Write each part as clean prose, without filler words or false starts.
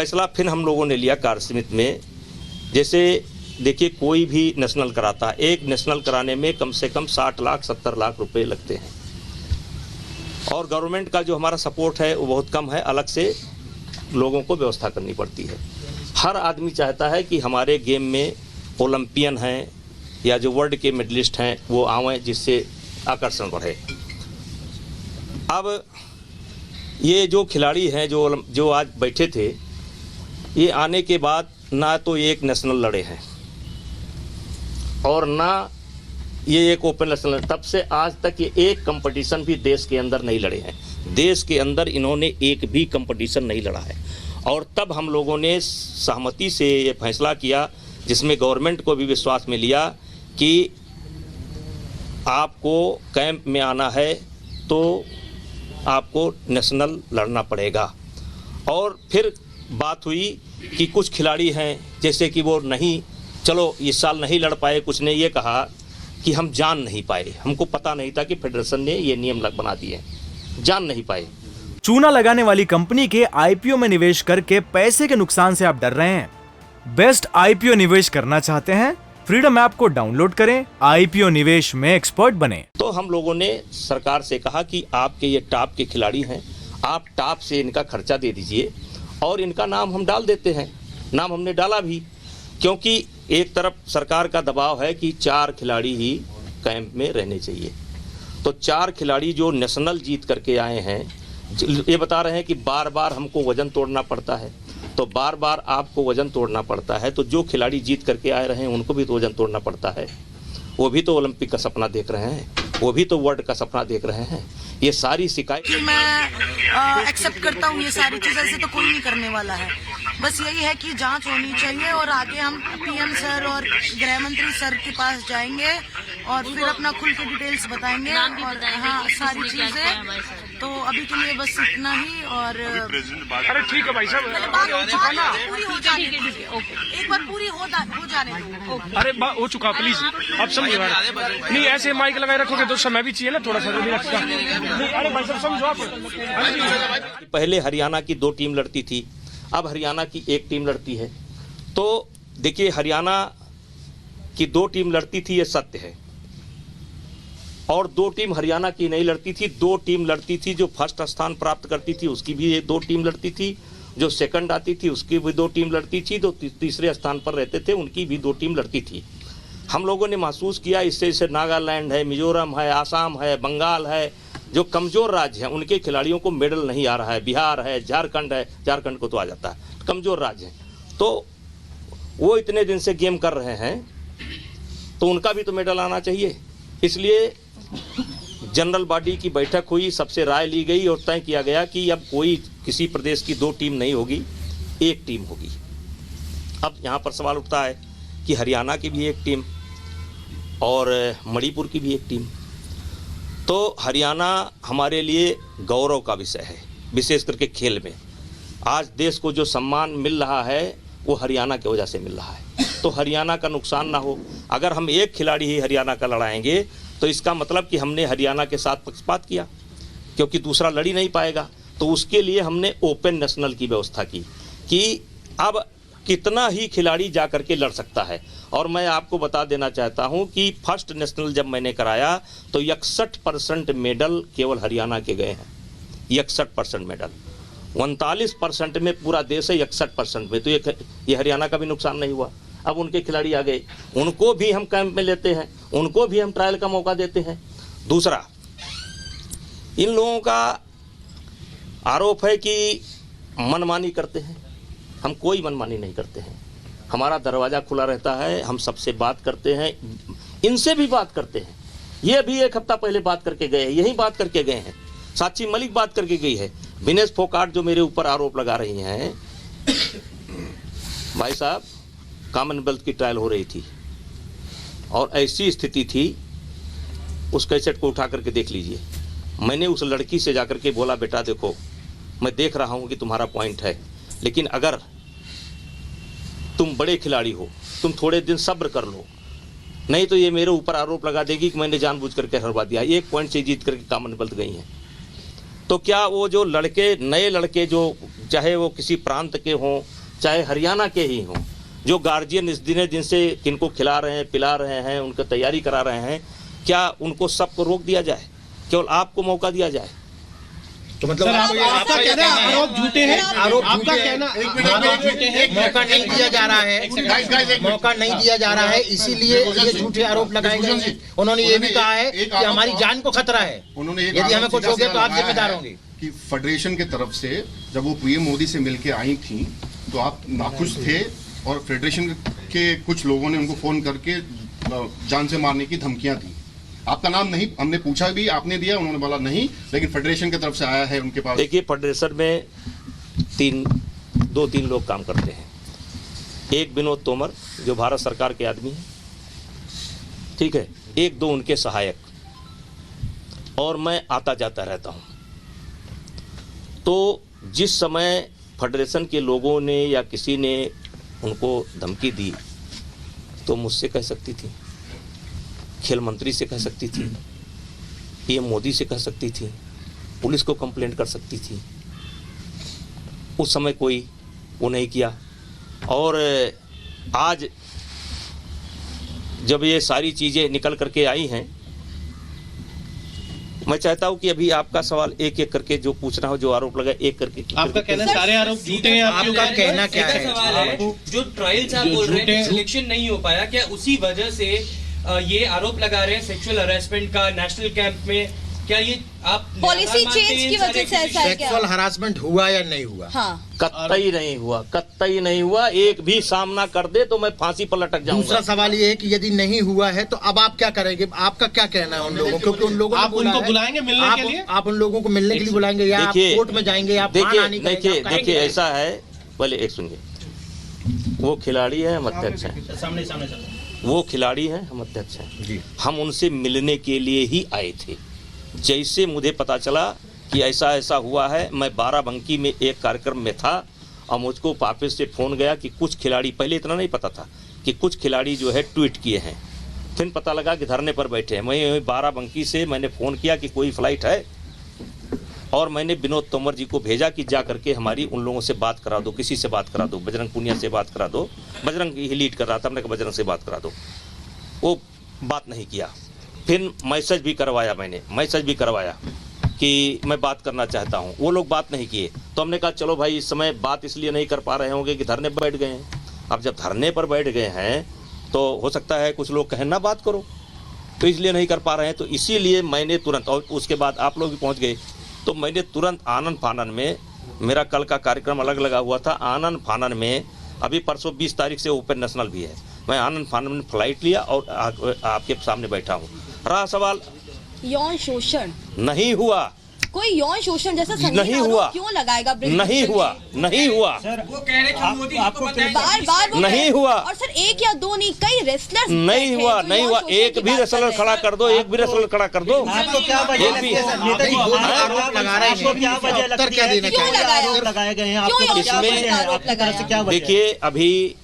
फैसला फिर हम लोगों ने लिया कार्य समिति में, जैसे देखिए कोई भी नेशनल कराता, एक नेशनल कराने में कम से कम 60 लाख 70 लाख रुपए लगते हैं और गवर्नमेंट का जो हमारा सपोर्ट है वो बहुत कम है, अलग से लोगों को व्यवस्था करनी पड़ती है। हर आदमी चाहता है कि हमारे गेम में ओलंपियन हैं या जो वर्ल्ड के मेडलिस्ट हैं वो आवें, जिससे आकर्षण बढ़े। अब ये जो खिलाड़ी हैं जो आज बैठे थे, ये आने के बाद ना तो ये एक नेशनल लड़े हैं और ना ये एक ओपन नेशनल, तब से आज तक ये एक कंपटीशन भी देश के अंदर नहीं लड़े हैं। देश के अंदर इन्होंने एक भी कंपटीशन नहीं लड़ा है और तब हम लोगों ने सहमति से ये फैसला किया, जिसमें गवर्नमेंट को भी विश्वास में लिया कि आपको कैंप में आना है तो आपको नेशनल लड़ना पड़ेगा। और फिर बात हुई कि कुछ खिलाड़ी हैं जैसे कि वो नहीं, चलो इस साल नहीं लड़ पाए, कुछ ने ये कहा कि हम जान नहीं पाए, हमको पता नहीं था कि फेडरेशन ने ये नियम बना दिए, जान नहीं पाए। चूना लगाने वाली कंपनी के आईपीओ में निवेश करके पैसे के नुकसान से आप डर रहे हैं? बेस्ट आईपीओ निवेश करना चाहते हैं? फ्रीडम ऐप को डाउनलोड करें, आईपीओ निवेश में एक्सपर्ट बने। तो हम लोगों ने सरकार से कहा कि आपके ये टॉप के खिलाड़ी हैं, आप टॉप से इनका खर्चा दे दीजिए और इनका नाम हम डाल देते हैं। नाम हमने डाला भी, क्योंकि एक तरफ सरकार का दबाव है कि 4 खिलाड़ी ही कैंप में रहने चाहिए। तो 4 खिलाड़ी जो नेशनल जीत करके आए हैं, ये बता रहे हैं कि बार बार हमको वजन तोड़ना पड़ता है, तो बार बार आपको वजन तोड़ना पड़ता है, तो जो खिलाड़ी जीत करके आए रहे हैं उनको भी तो वजन तोड़ना पड़ता है। वो भी तो ओलंपिक का सपना देख रहे हैं, वो भी तो वर्ल्ड का सपना देख रहे हैं। ये सारी शिकायत मैं एक्सेप्ट करता हूँ, ये सारी चीज़ ऐसे तो कोई नहीं करने वाला है। बस यही है कि जांच होनी चाहिए और आगे हम पीएम सर और गृह मंत्री सर के पास जाएंगे और फिर अपना खुल के डिटेल्स बताएंगे और हाँ सारी चीजें। तो अभी के लिए बस इतना ही। और अरे ठीक है भाई साहब, पूरी हो जाने एक बार पूरी हो जाने दो। अरे हो चुका, प्लीज अब समझो नहीं, ऐसे माइक लगाए रखोगे तो समय भी चाहिए ना थोड़ा सा। अरे भाई साहब समझो आप। पहले हरियाणा की 2 टीम लड़ती थी, अब हरियाणा की 1 टीम लड़ती है। तो देखिए हरियाणा की 2 टीम लड़ती थी, ये सत्य है, और 2 टीम हरियाणा की नहीं लड़ती थी। 2 टीम लड़ती थी, जो फर्स्ट स्थान प्राप्त करती थी उसकी भी 2 टीम लड़ती थी, जो सेकंड आती थी उसकी भी 2 टीम लड़ती थी, जो तीसरे स्थान पर रहते थे उनकी भी 2 टीम लड़ती थी। हम लोगों ने महसूस किया इससे नागालैंड है, मिजोरम है, आसाम है, बंगाल है, जो कमज़ोर राज्य हैं उनके खिलाड़ियों को मेडल नहीं आ रहा है। बिहार है, झारखंड है, झारखंड को तो आ जाता है, कमज़ोर राज्य हैं, तो वो इतने दिन से गेम कर रहे हैं तो उनका भी तो मेडल आना चाहिए। इसलिए जनरल बॉडी की बैठक हुई, सबसे राय ली गई और तय किया गया कि अब कोई किसी प्रदेश की 2 टीम नहीं होगी, 1 टीम होगी। अब यहाँ पर सवाल उठता है कि हरियाणा की भी 1 टीम और मणिपुर की भी 1 टीम। तो हरियाणा हमारे लिए गौरव का विषय है, विशेष करके खेल में। आज देश को जो सम्मान मिल रहा है वो हरियाणा की वजह से मिल रहा है, तो हरियाणा का नुकसान ना हो। अगर हम 1 खिलाड़ी ही हरियाणा का लड़ाएंगे तो इसका मतलब कि हमने हरियाणा के साथ पक्षपात किया, क्योंकि दूसरा लड़ ही नहीं पाएगा। तो उसके लिए हमने ओपन नेशनल की व्यवस्था की कि अब कितना ही खिलाड़ी जा कर के लड़ सकता है। और मैं आपको बता देना चाहता हूं कि फर्स्ट नेशनल जब मैंने कराया तो 61% मेडल केवल हरियाणा के गए हैं, 61% मेडल। 39% में पूरा देश है, 61% में, तो ये हरियाणा का भी नुकसान नहीं हुआ। अब उनके खिलाड़ी आ गए, उनको भी हम कैंप में लेते हैं, उनको भी हम ट्रायल का मौका देते हैं। दूसरा, इन लोगों का आरोप है कि मनमानी करते हैं। हम कोई मनमानी नहीं करते हैं, हमारा दरवाज़ा खुला रहता है, हम सबसे बात करते हैं, इनसे भी बात करते हैं। ये भी 1 हफ्ता पहले बात करके गए हैं, यही बात करके गए हैं। साक्षी मलिक बात करके गई है। विनेश फोगाट जो मेरे ऊपर आरोप लगा रही हैं, भाई साहब कॉमनवेल्थ की ट्रायल हो रही थी और ऐसी स्थिति थी, उस कैसेट को उठा करके देख लीजिए। मैंने उस लड़की से जाकर के बोला, बेटा देखो मैं देख रहा हूँ कि तुम्हारा पॉइंट है, लेकिन अगर तुम बड़े खिलाड़ी हो, तुम थोड़े दिन सब्र कर लो, नहीं तो ये मेरे ऊपर आरोप लगा देगी कि मैंने जानबूझ करके हरवा दिया। 1 पॉइंट से जीत करके कॉमनवेल्थ गई हैं। तो क्या वो जो लड़के, नए लड़के जो चाहे वो किसी प्रांत के हों चाहे हरियाणा के ही हों, जो गार्जियन इस दिन से किनको खिला रहे हैं, पिला रहे हैं, उनको तैयारी करा रहे हैं, क्या उनको सबको रोक दिया जाए, केवल आपको मौका दिया जाए? तो मतलब आपका कहना है आरोप झूठे हैं, आपका कहना आरोप झूठे हैं, मौका नहीं दिया जा रहा है, मौका नहीं दिया जा रहा है, इसीलिए ये झूठे आरोप लगाए गए हैं। उन्होंने ये भी कहा है कि हमारी जान को खतरा है, यदि हमें कुछ हो गया तो आप जिम्मेदार होंगे। कि फेडरेशन की तरफ से जब वो पीएम मोदी से मिलके आई थी तो आप नाखुश थे और फेडरेशन के कुछ लोगों ने उनको फोन करके जान से मारने की धमकियां दी। आपका नाम नहीं, हमने पूछा भी, आपने दिया, उन्होंने बोला नहीं, लेकिन फेडरेशन की तरफ से आया है उनके पास। देखिए, फेडरेशन में दो तीन लोग काम करते हैं। एक विनोद तोमर जो भारत सरकार के आदमी हैं, ठीक है, एक दो उनके सहायक, और मैं आता जाता रहता हूं। तो जिस समय फेडरेशन के लोगों ने या किसी ने उनको धमकी दी तो मुझसे कह सकती थी, खेल मंत्री से कह सकती थी, पीएम मोदी से कह सकती थी, पुलिस को कंप्लेंट कर सकती थी। उस समय कोई वो नहीं किया। और आज जब ये सारी चीज़ें निकल करके आई हैं, मैं चाहता हूं कि अभी आपका सवाल एक एक करके जो पूछना हो, जो आरोप लगा, एक करके। आपका कहना सारे आरोप झूठे हैं, आपका कहना क्या है? जो ट्रायल्स आप बोल रहे हैं सिलेक्शन नहीं हो पाया, क्या उसी वजह से ये आरोप लगा रहे हैं सेक्सुअल हरासमेंट का नेशनल कैंप में? क्या ये आप पॉलिसी चेंज की वजह से ऐसा है क्या? सेक्सुअल हरासमेंट हुआ या नहीं हुआ? हाँ, कतई नहीं हुआ, कतई नहीं हुआ। एक भी सामना कर दे तो मैं फांसी पर लटक जाऊंगा। दूसरा सवाल ये है कि यदि नहीं हुआ है तो अब आप क्या करेंगे? आपका क्या कहना है उन लोगों, क्योंकि उन लोगों आप उनको बुलाएंगे मिलने के लिए? आप उन लोगों को मिलने के लिए बुलाएंगे या आप कोर्ट में जाएंगे या आप वहां आने के लिए? देखिए ऐसा है, पहले एक सुनिए, वो खिलाड़ी है, हम अध्यक्ष हैं। सामने वो खिलाड़ी हैं, हम अध्यक्ष हैं। हम उनसे मिलने के लिए ही आए थे। जैसे मुझे पता चला कि ऐसा ऐसा हुआ है, मैं बाराबंकी में एक कार्यक्रम में था और मुझको ऑफिस से फ़ोन गया कि कुछ खिलाड़ी, पहले इतना नहीं पता था कि कुछ खिलाड़ी जो है ट्वीट किए हैं, फिर पता लगा कि धरने पर बैठे हैं। मैं बाराबंकी से मैंने फ़ोन किया कि कोई फ्लाइट है, और मैंने विनोद तोमर जी को भेजा कि जा करके हमारी उन लोगों से बात करा दो, किसी से बात करा दो, बजरंग पुनिया से बात करा दो। बजरंग ही लीड कर रहा था, हमने कहा बजरंग से बात करा दो। वो बात नहीं किया। फिर मैसेज भी करवाया, मैंने मैसेज भी करवाया कि मैं बात करना चाहता हूँ, वो लोग बात नहीं किए। तो हमने कहा चलो भाई, इस समय बात इसलिए नहीं कर पा रहे होंगे कि धरने पर बैठ गए हैं। अब जब धरने पर बैठ गए हैं तो हो सकता है कुछ लोग कहें ना बात करो, तो इसलिए नहीं कर पा रहे हैं। तो इसीलिए मैंने तुरंत, और उसके बाद आप लोग भी पहुँच गए, तो मैंने तुरंत आनन फानन में, मेरा कल का कार्यक्रम अलग लगा हुआ था, आनन फानन में अभी परसों 20 तारीख से ओपन नेशनल भी है, मैं आनन फानन में फ्लाइट लिया और आपके सामने बैठा हूँ। रहा सवाल, यौन शोषण नहीं हुआ, कोई यौन शोषण जैसा नहीं हुआ, क्यों लगाएगा? नहीं हुआ, नहीं हुआ, वो कह रहे कि मोदी जी को बताया बार बार नहीं हुआ। और सर एक या दो नहीं, कई रेसलर्स नहीं हुआ, नहीं हुआ। एक भी रेसलर खड़ा कर दो, एक भी रेसलर खड़ा कर दो। आपको क्या वजह लगती है? आरोप लगा रहे हैं, क्या वजह लगती है? देना क्यों लगाए गए हैं इसमें देखिए, अभी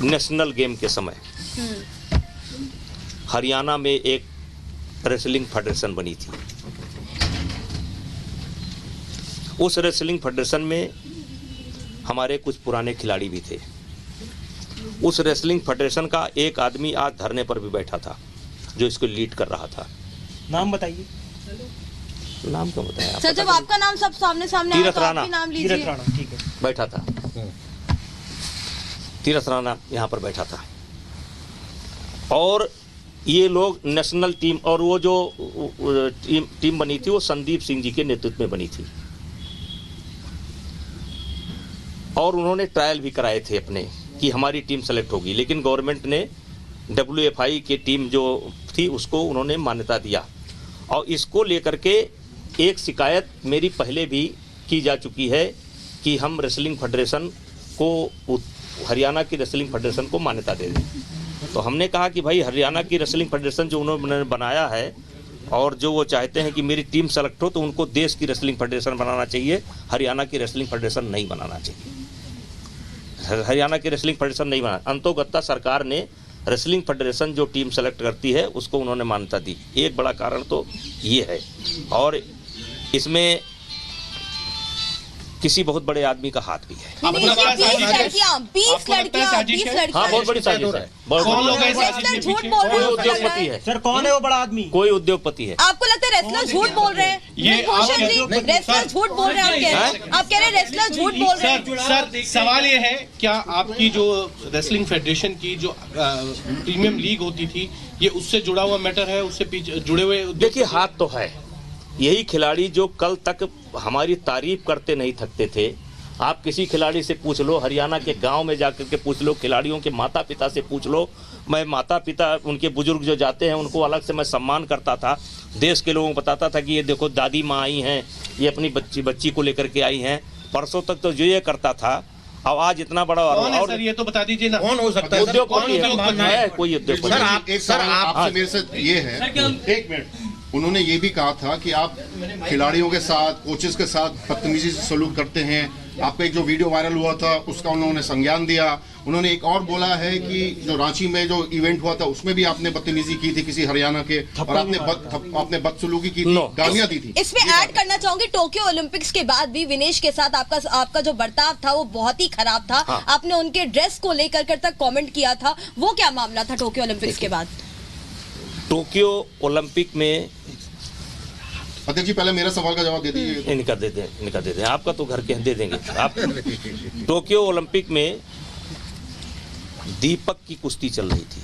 नेशनल गेम के समय हरियाणा में एक रेसलिंग फेडरेशन बनी थी। उस रेसलिंग फेडरेशन में हमारे कुछ पुराने खिलाड़ी भी थे। उस रेसलिंग फेडरेशन का एक आदमी आज धरने पर भी बैठा था, जो इसको लीड कर रहा था। नाम बताइए। नाम क्यों बताया? सर, जब आपका नाम सब सामने सामने आया तो आप भी नाम लीजिए। ठीक है, बैठा था, तीरथ राणा यहाँ पर बैठा था। और ये लोग नेशनल टीम, और वो जो टीम बनी थी वो संदीप सिंह जी के नेतृत्व में बनी थी, और उन्होंने ट्रायल भी कराए थे अपने कि हमारी टीम सेलेक्ट होगी, लेकिन गवर्नमेंट ने WFI की टीम जो थी उसको उन्होंने मान्यता दिया। और इसको लेकर के एक शिकायत मेरी पहले भी की जा चुकी है कि हम रेसलिंग फेडरेशन को, हरियाणा की रेसलिंग फेडरेशन को मान्यता दे दें। तो हमने कहा कि भाई, हरियाणा की रेसलिंग फेडरेशन जो उन्होंने बनाया है और जो वो चाहते हैं कि मेरी टीम सेलेक्ट हो, तो उनको देश की रेसलिंग फेडरेशन बनाना चाहिए, हरियाणा की रेसलिंग फेडरेशन नहीं बनाना चाहिए। हरियाणा की रेसलिंग फेडरेशन नहीं बना। अंतोगत्ता सरकार ने रेसलिंग फेडरेशन जो टीम सेलेक्ट करती है उसको उन्होंने मान्यता दी। एक बड़ा कारण तो ये है, और इसमें किसी बहुत बड़े आदमी का हाथ भी है। 20 लड़कियां हाँ, बहुत बड़ी साजिश है। झूठ बोल रहे कोई हैं। उद्योगपति है। सर कौन है वो बड़ा आदमी? कोई उद्योगपति है। आपको लगता है रेसलर झूठ बोल रहे हैं? रेसलर झूठ बोल रहे हैं, आप कह रहे हैं रेसलर झूठ बोल रहे हैं। सर सवाल ये है, क्या आपकी जो रेसलिंग फेडरेशन की जो प्रीमियम लीग होती थी, ये उससे जुड़ा हुआ मैटर है? उससे पीछे जुड़े हुए देखिए, हाथ तो है। यही खिलाड़ी जो कल तक हमारी तारीफ करते नहीं थकते थे, आप किसी खिलाड़ी से पूछ लो, हरियाणा के गांव में जाकर के पूछ लो, खिलाड़ियों के माता पिता से पूछ लो। मैं माता पिता, उनके बुजुर्ग जो जाते हैं उनको अलग से मैं सम्मान करता था। देश के लोगों को बताता था कि ये देखो दादी माँ आई हैं, ये अपनी बच्ची को लेकर के आई हैं। परसों तक तो जो ये करता था, अब आज इतना बड़ा और सर ये तो बता दीजिए ना, कौन हो सकता है? उद्योगपति है, कोई उद्योगपति। एक सवाल आपसे मेरे से ये है, एक मिनट, उन्होंने ये भी कहा था कि आप खिलाड़ियों के साथ, कोचेस के साथ बदतमीजी से सलूक करते हैं। आपका एक जो वीडियो वायरल हुआ था उसका उन्होंने संज्ञान दिया। उन्होंने एक और बोला है कि जो रांची में जो इवेंट हुआ था उसमें भी आपने बदतमीजी की थी किसी हरियाणा के, और आपने बदसलूकी की थी, गालियां दी थी। इसमें ऐड करना चाहूंगी, टोक्यो ओलंपिक्स के बाद भी विनेश के साथ आपका जो बर्ताव था वो बहुत ही खराब था। हाँ। आपने उनके ड्रेस को लेकर तक कमेंट किया था, वो क्या मामला था टोक्यो ओलंपिक्स के बाद? टोक्यो ओलंपिक में, अध्यक्ष जी पहले मेरा सवाल का जवाब दे दीजिए। इनका दे दें, आपका तो घर के दे देंगे आप। टोक्यो ओलंपिक में दीपक की कुश्ती चल रही थी,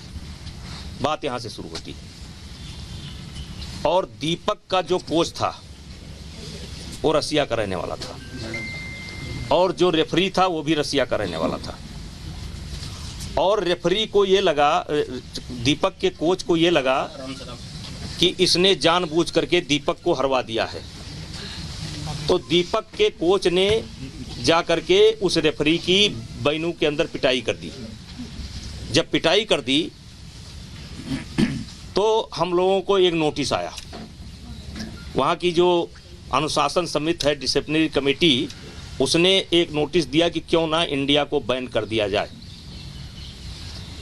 बात यहां से शुरू होती है। और दीपक का जो कोच था वो रसिया का रहने वाला था, और जो रेफरी था वो भी रसिया का रहने वाला था। और रेफरी को ये लगा, दीपक के कोच को ये लगा कि इसने जानबूझ करके दीपक को हरवा दिया है। तो दीपक के कोच ने जा करके उस रेफरी की बैनू के अंदर पिटाई कर दी। जब पिटाई कर दी तो हम लोगों को एक नोटिस आया। वहाँ की जो अनुशासन समिति है, डिसिप्लिनरी कमेटी, उसने एक नोटिस दिया कि क्यों ना इंडिया को बैन कर दिया जाए।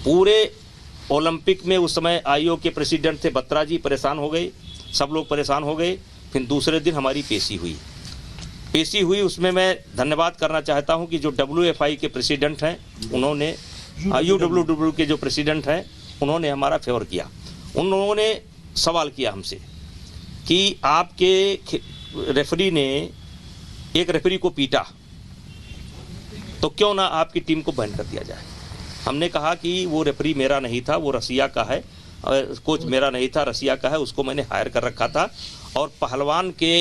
पूरे ओलंपिक में उस समय आईओ के प्रेसिडेंट थे बत्रा जी, परेशान हो गए, सब लोग परेशान हो गए। फिर दूसरे दिन हमारी पेशी हुई। उसमें मैं धन्यवाद करना चाहता हूं कि जो WFI के प्रेसिडेंट हैं, उन्होंने UWW के जो प्रेसिडेंट हैं, उन्होंने हमारा फेवर किया। उन्होंने सवाल किया हमसे कि आपके रेफरी ने एक रेफरी को पीटा, तो क्यों ना आपकी टीम को बैन कर दिया जाए। हमने कहा कि वो रेफरी मेरा नहीं था, वो रसिया का है, कोच मेरा नहीं था, रसिया का है, उसको मैंने हायर कर रखा था। और पहलवान के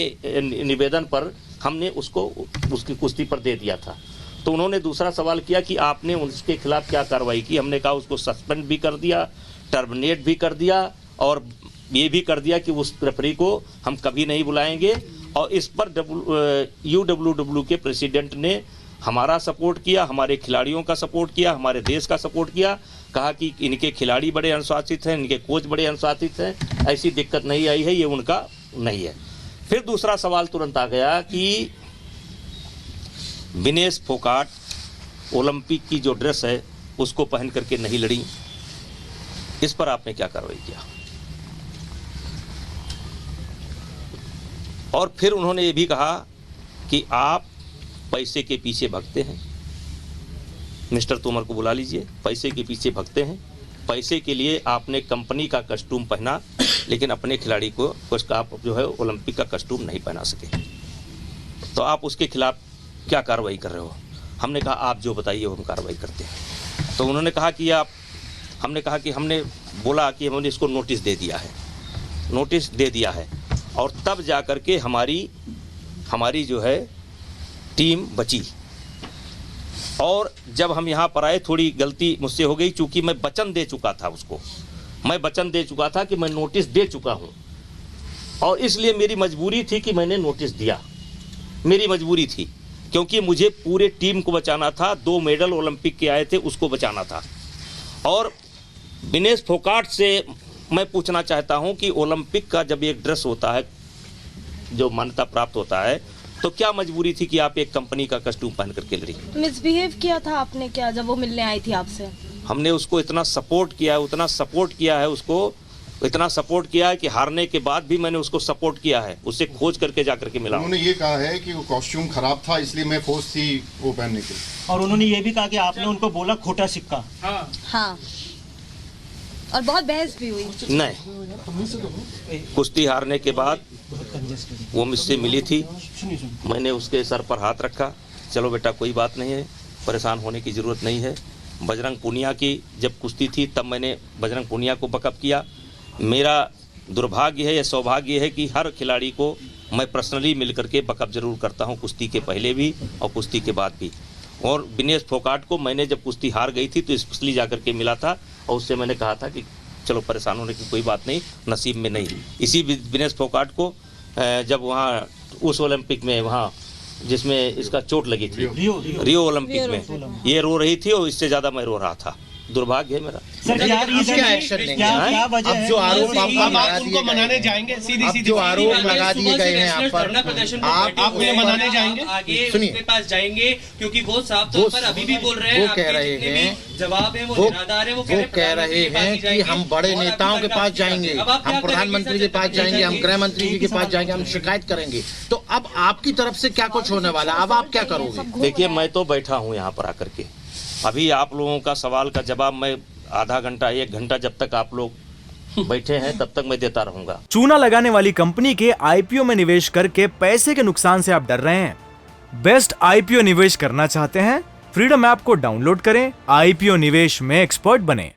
निवेदन पर हमने उसको उसकी कुश्ती पर दे दिया था। तो उन्होंने दूसरा सवाल किया कि आपने उसके खिलाफ क्या कार्रवाई की। हमने कहा उसको सस्पेंड भी कर दिया, टर्मिनेट भी कर दिया, और ये भी कर दिया कि उस रेफरी को हम कभी नहीं बुलाएंगे। और इस पर UWW के प्रेसिडेंट ने हमारा सपोर्ट किया, हमारे खिलाड़ियों का सपोर्ट किया, हमारे देश का सपोर्ट किया। कहा कि इनके खिलाड़ी बड़े अनुशासित हैं, इनके कोच बड़े अनुशासित हैं, ऐसी दिक्कत नहीं आई है, ये उनका नहीं है। फिर दूसरा सवाल तुरंत आ गया कि विनेश फोगाट ओलंपिक की जो ड्रेस है उसको पहन करके नहीं लड़ी, इस पर आपने क्या कार्रवाई किया। और फिर उन्होंने ये भी कहा कि आप पैसे के पीछे भगते हैं। मिस्टर तोमर को बुला लीजिए, पैसे के पीछे भगते हैं। पैसे के लिए आपने कंपनी का कस्टूम पहना, लेकिन अपने खिलाड़ी को आप जो है ओलंपिक का कस्टूम नहीं पहना सके, तो आप उसके खिलाफ क्या कार्रवाई कर रहे हो। हमने कहा आप जो बताइए वो हम कार्रवाई करते हैं। तो उन्होंने कहा कि हमने कहा कि हमने बोला कि हमने इसको नोटिस दे दिया है, और तब जा कर के हमारी जो है टीम बची। और जब हम यहाँ पर आए, थोड़ी गलती मुझसे हो गई, चूंकि मैं वचन दे चुका था उसको, मैं वचन दे चुका था कि मैं नोटिस दे चुका हूँ, और इसलिए मेरी मजबूरी थी कि मैंने नोटिस दिया। मेरी मजबूरी थी, क्योंकि मुझे पूरे टीम को बचाना था। 2 मेडल ओलंपिक के आए थे, उसको बचाना था। और विनेश फोगाट से मैं पूछना चाहता हूं कि ओलंपिक का जब एक ड्रेस होता है जो मान्यता प्राप्त होता है, तो क्या मजबूरी थी कि आप एक कंपनी का कस्टूम पहन करके लड़ी। मिसबिहेव किया था आपने क्या जब वो मिलने आई थी आपसे? हमने उसको इतना सपोर्ट किया है, उतना सपोर्ट किया है उसको, इतना सपोर्ट किया है कि हारने के बाद भी मैंने उसको सपोर्ट किया है, उससे खोज करके जा करके मिला। उन्होंने ये कहा है कि वो कॉस्ट्यूम खराब था इसलिए मैं फोर्स थी वो पहनने के लिए। और उन्होंने ये भी कहा कि आपने उनको बोला खोटा सिक्का। हाँ, और बहुत बहस भी हुई। नहीं, कुश्ती हारने के बाद वो मुझसे मिली थी, मैंने उसके सर पर हाथ रखा, चलो बेटा कोई बात नहीं है, परेशान होने की ज़रूरत नहीं है। बजरंग पूनिया की जब कुश्ती थी तब मैंने बजरंग पूनिया को बकअप किया। मेरा दुर्भाग्य है या सौभाग्य है कि हर खिलाड़ी को मैं पर्सनली मिल करके बकअप जरूर करता हूं, कुश्ती के पहले भी और कुश्ती के बाद भी। और विनेश फोगाट को मैंने जब कुश्ती हार गई थी तो स्पेशली जाकर के मिला था और उससे मैंने कहा था कि चलो परेशान होने की कोई बात नहीं, नसीब में नहीं। इसी विनेश फोगाट को जब वहाँ उस ओलंपिक में वहाँ जिसमें इसका चोट लगी थी रियो ओलंपिक में, ये रो रही थी और इससे ज़्यादा मैं रो रहा था। दुर्भाग्य है मेरा। सर क्या एक्शन लेंगे? क्या वजह है? जो आरोप आप उनको मनाने जाएंगे? सीधी जो आरोप लगा दिए गए हैं आप पर, आप उन्हें मनाने जाएंगे? आगे सुनिए, उनके पास जाएंगे क्योंकि वो साफ तौर पर अभी भी बोल रहे हैं, वो कह रहे हैं, जवाब है वो निराधार है, वो कह रहे हैं कि हम बड़े नेताओं के पास जाएंगे, हम प्रधानमंत्री के पास जाएंगे, हम गृह मंत्री जी के पास जाएंगे, हम शिकायत करेंगे। तो अब आपकी तरफ से क्या कुछ होने वाला, अब आप क्या करोगे? देखिए मैं तो बैठा हूँ यहाँ पर आकर के, अभी आप लोगों का सवाल का जवाब मैं आधा घंटा 1 घंटा जब तक आप लोग बैठे हैं तब तक मैं देता रहूंगा। चूना लगाने वाली कंपनी के आईपीओ में निवेश करके पैसे के नुकसान से आप डर रहे हैं? बेस्ट आईपीओ निवेश करना चाहते हैं? फ्रीडम ऐप को डाउनलोड करें, आईपीओ निवेश में एक्सपर्ट बने।